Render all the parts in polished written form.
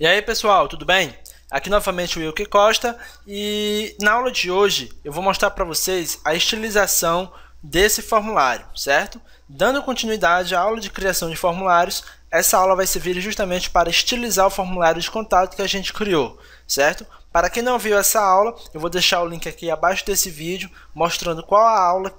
E aí pessoal, tudo bem? Aqui novamente o Wilke Costa e na aula de hoje eu vou mostrar para vocês a estilização desse formulário, certo? Dando continuidade à aula de criação de formulários, essa aula vai servir justamente para estilizar o formulário de contato que a gente criou, certo? Para quem não viu essa aula, eu vou deixar o link aqui abaixo desse vídeo mostrando qual a aula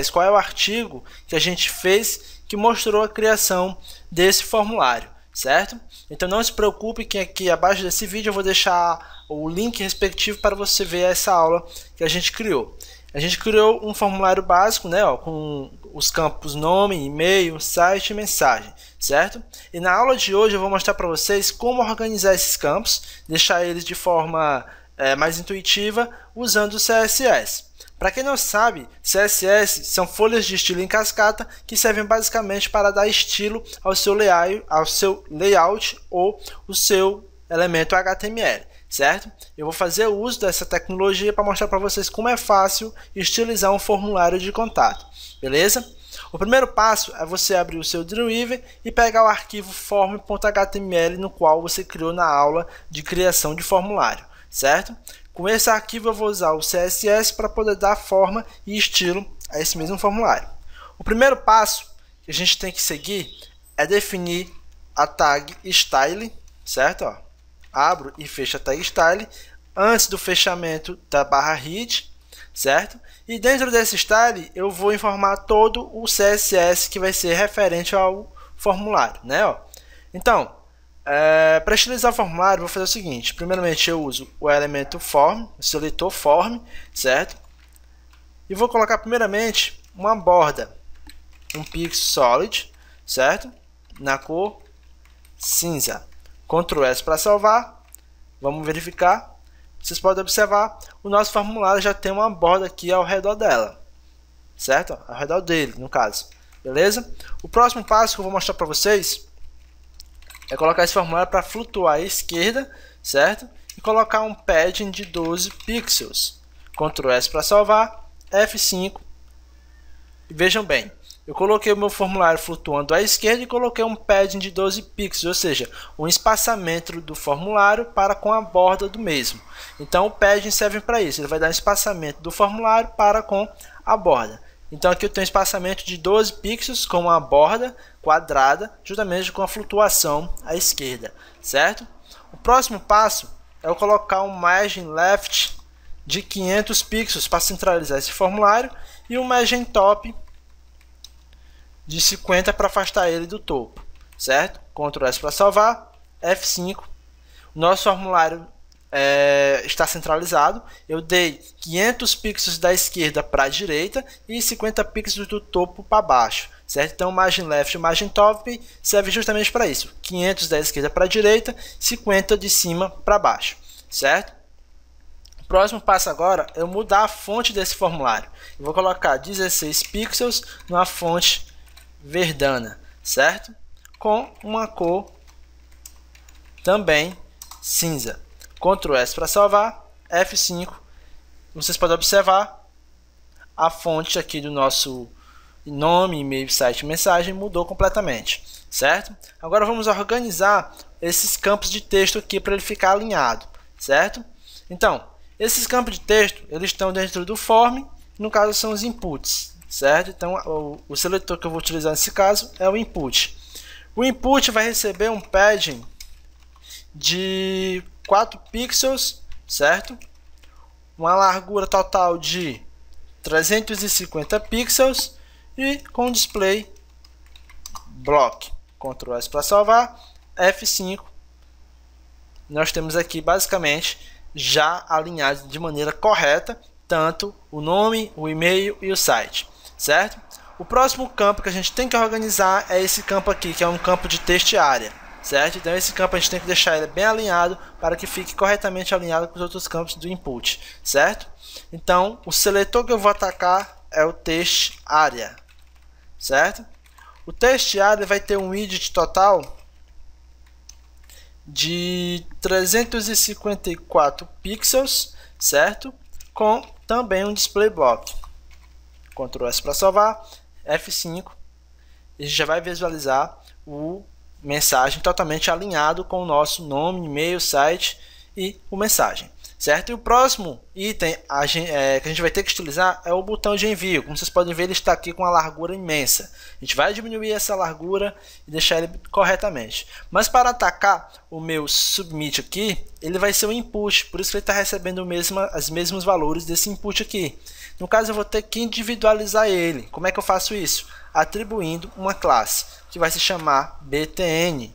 qual é o artigo que a gente fez que mostrou a criação desse formulário, certo? Então não se preocupe que aqui abaixo desse vídeo eu vou deixar o link respectivo para você ver essa aula que a gente criou. A gente criou um formulário básico, né, com os campos nome, e-mail, site e mensagem, certo? E na aula de hoje eu vou mostrar para vocês como organizar esses campos, deixar eles de forma mais intuitiva usando o CSS. Para quem não sabe, CSS são folhas de estilo em cascata que servem basicamente para dar estilo ao seu layout ou o seu elemento HTML, certo? Eu vou fazer o uso dessa tecnologia para mostrar para vocês como é fácil estilizar um formulário de contato, beleza? O primeiro passo é você abrir o seu Dreamweaver e pegar o arquivo form.html no qual você criou na aula de criação de formulário, certo? Com esse arquivo eu vou usar o CSS para poder dar forma e estilo a esse mesmo formulário. O primeiro passo que a gente tem que seguir é definir a tag style, certo? Abro e fecho a tag style antes do fechamento da barra head, certo? E dentro desse style eu vou informar todo o CSS que vai ser referente ao formulário, né? Então, para estilizar o formulário, vou fazer o seguinte: primeiramente eu uso o elemento form, o seletor form, certo? E vou colocar primeiramente uma borda, um pixel solid, certo? Na cor cinza. Ctrl S para salvar. Vamos verificar. Vocês podem observar, o nosso formulário já tem uma borda aqui ao redor dela, certo? Ao redor dele, no caso. Beleza? O próximo passo que eu vou mostrar para vocês é colocar esse formulário para flutuar à esquerda, certo? E colocar um padding de 12 pixels. Ctrl S para salvar, F5. E vejam bem, eu coloquei o meu formulário flutuando à esquerda e coloquei um padding de 12 pixels, ou seja, um espaçamento do formulário para com a borda do mesmo. Então o padding serve para isso, ele vai dar um espaçamento do formulário para com a borda. Então aqui eu tenho um espaçamento de 12 pixels com uma borda quadrada, justamente com a flutuação à esquerda, certo? O próximo passo é eu colocar um margin left de 500 pixels para centralizar esse formulário e um margin top de 50 para afastar ele do topo, certo? Ctrl S para salvar, F5. O nosso formulário está centralizado. Eu dei 500 pixels da esquerda para a direita e 50 pixels do topo para baixo, certo? Então, margin left e margin top serve justamente para isso. 500 da esquerda para a direita, 50 de cima para baixo, certo? O próximo passo agora é eu mudar a fonte desse formulário. Eu vou colocar 16 pixels numa fonte verdana, certo? Com uma cor também cinza. Ctrl S para salvar, F5. Vocês podem observar a fonte aqui do nosso nome, e-mail, site, mensagem mudou completamente, certo? Agora vamos organizar esses campos de texto aqui para ele ficar alinhado, certo? Então, esses campos de texto eles estão dentro do form, no caso são os inputs, certo? Então o seletor que eu vou utilizar nesse caso é o input. O input vai receber um padding de 4 pixels, certo? Uma largura total de 350 pixels e com display block. Ctrl S para salvar, F5. Nós temos aqui basicamente já alinhado de maneira correta tanto o nome, o e-mail e o site, certo? O próximo campo que a gente tem que organizar é esse campo aqui, que é um campo de texto área, certo? Então esse campo a gente tem que deixar ele bem alinhado para que fique corretamente alinhado com os outros campos do input, certo? Então o seletor que eu vou atacar é o text area, certo? O text area vai ter um widget total de 354 pixels, certo? Com também um display block. Ctrl S para salvar, F5. A gente já vai visualizar o mensagem totalmente alinhado com o nosso nome, e-mail, site e o mensagem, certo? E o próximo item que a gente vai ter que utilizar é o botão de envio. Como vocês podem ver, ele está aqui com uma largura imensa. A gente vai diminuir essa largura e deixar ele corretamente. Mas para atacar o meu submit aqui, ele vai ser um input, por isso que ele está recebendo os mesmos valores desse input aqui. No caso, eu vou ter que individualizar ele. Como é que eu faço isso? Atribuindo uma classe, que vai se chamar btn.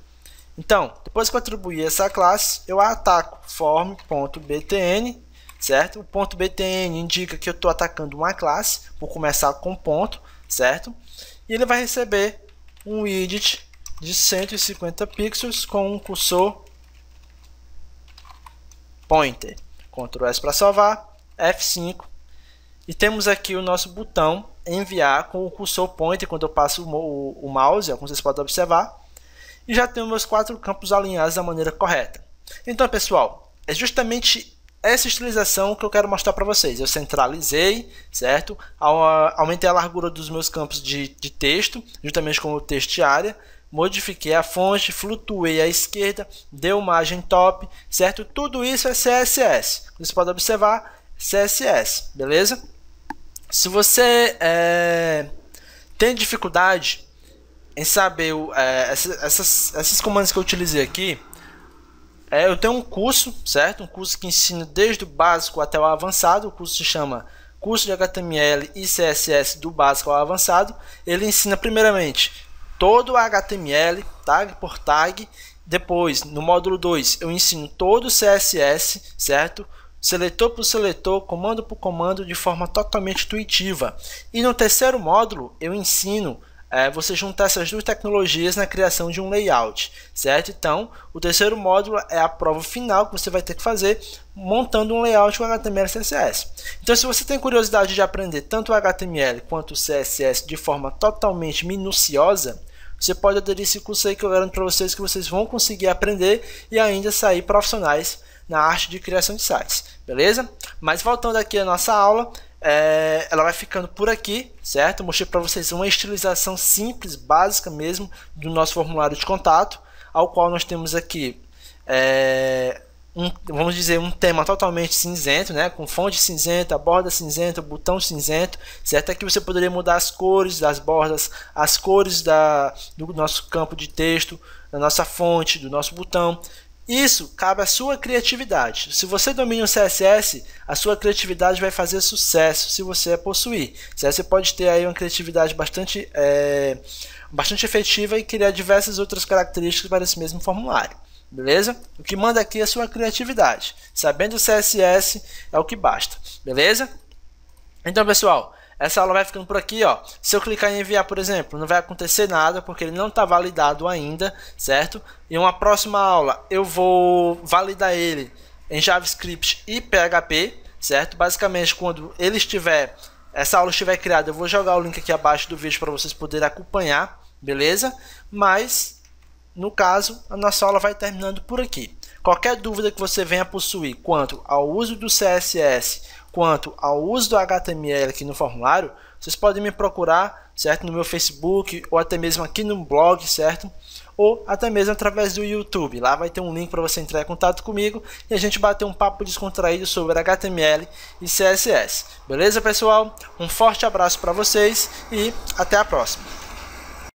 Então, depois que eu atribuir essa classe, eu ataco form.btn, certo? O ponto .btn indica que eu estou atacando uma classe, vou começar com ponto, certo? E ele vai receber um widget de 150 pixels com um cursor pointer. Ctrl S para salvar, F5. E temos aqui o nosso botão enviar com o cursor pointer quando eu passo o mouse, como vocês podem observar. E já tenho meus 4 campos alinhados da maneira correta. Então, pessoal, é justamente essa estilização que eu quero mostrar para vocês. Eu centralizei, certo? Aumentei a largura dos meus campos de texto, juntamente com o texto de área. Modifiquei a fonte, flutuei à esquerda, deu margem top, certo? Tudo isso é CSS. Vocês podem observar, CSS, beleza? Se você tem dificuldade em saber esses comandos que eu utilizei aqui, eu tenho um curso, certo? Um curso que ensina desde o básico até o avançado. O curso se chama Curso de HTML e CSS do básico ao avançado. Ele ensina primeiramente todo o HTML, tag por tag. Depois, no módulo 2, eu ensino todo o CSS, certo? Seletor por seletor, comando por comando, de forma totalmente intuitiva. E no terceiro módulo, eu ensino você juntar essas duas tecnologias na criação de um layout, certo? Então, o terceiro módulo é a prova final que você vai ter que fazer montando um layout com HTML e CSS. Então, se você tem curiosidade de aprender tanto o HTML quanto o CSS de forma totalmente minuciosa, você pode aderir a esse curso aí que eu garanto para vocês que vocês vão conseguir aprender e ainda sair profissionais na arte de criação de sites, beleza? Mas voltando aqui à nossa aula, ela vai ficando por aqui, certo? Mostrei para vocês uma estilização simples, básica mesmo, do nosso formulário de contato, ao qual nós temos aqui, vamos dizer, um tema totalmente cinzento, né? Com fonte cinzenta, borda cinzenta, botão cinzento, certo? Aqui você poderia mudar as cores das bordas, as cores do nosso campo de texto, da nossa fonte, do nosso botão. Isso cabe à sua criatividade. Se você domina o CSS, a sua criatividade vai fazer sucesso se você possuir. Você pode ter aí uma criatividade bastante efetiva e criar diversas outras características para esse mesmo formulário. Beleza? O que manda aqui é a sua criatividade. Sabendo o CSS é o que basta. Beleza? Então, pessoal, essa aula vai ficando por aqui, ó. Se eu clicar em enviar, por exemplo, não vai acontecer nada porque ele não está validado ainda, certo? Em uma próxima aula eu vou validar ele em JavaScript e PHP, certo? Basicamente, quando essa aula estiver criada, eu vou jogar o link aqui abaixo do vídeo para vocês poderem acompanhar, beleza? Mas, no caso, a nossa aula vai terminando por aqui. Qualquer dúvida que você venha possuir quanto ao uso do CSS, quanto ao uso do HTML aqui no formulário, vocês podem me procurar, certo? No meu Facebook, ou até mesmo aqui no blog, certo? Ou até mesmo através do YouTube. Lá vai ter um link para você entrar em contato comigo e a gente bater um papo descontraído sobre HTML e CSS. Beleza, pessoal? Um forte abraço para vocês e até a próxima.